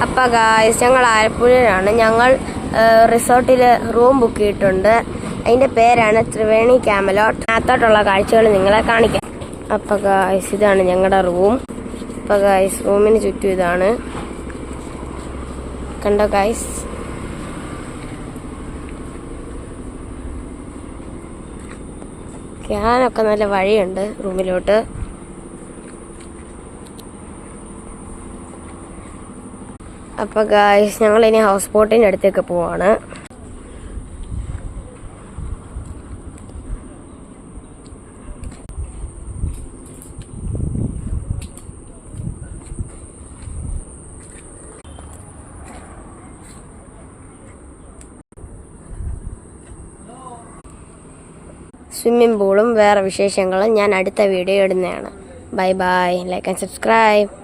അപ്പോൾ ഗായ്സ് ഞങ്ങൾ ആലപ്പുഴയിലാണ്. ഞങ്ങൾ റിസോർട്ടിൽ റൂം ബുക്ക് ചെയ്തിട്ടുണ്ട്. അതിൻ്റെ പേരാണ് ത്രിവേണി ക്യാമലോട്ട്. അതിനകത്തോട്ടുള്ള കാഴ്ചകൾ നിങ്ങളെ കാണിക്കാം. അപ്പോൾ ഗായ്സ് ഇതാണ് ഞങ്ങളുടെ റൂം. അപ്പോൾ ഗായ്സ് റൂമിന് ചുറ്റും ഇതാണ്, കണ്ടോ ഗായ്സ്. കയറാനൊക്കെ നല്ല വഴിയുണ്ട് റൂമിലോട്ട്. അപ്പോൾ ഗായ്സ് ഞങ്ങളിനി ഹൗസ് ബോട്ടിൻ്റെ അടുത്തേക്ക് പോവാണ്. സ്വിമ്മിംഗ് പൂളും വേറെ വിശേഷങ്ങളും ഞാൻ അടുത്ത വീഡിയോ ഇടുന്നതാണ്. Bye bye, like and subscribe.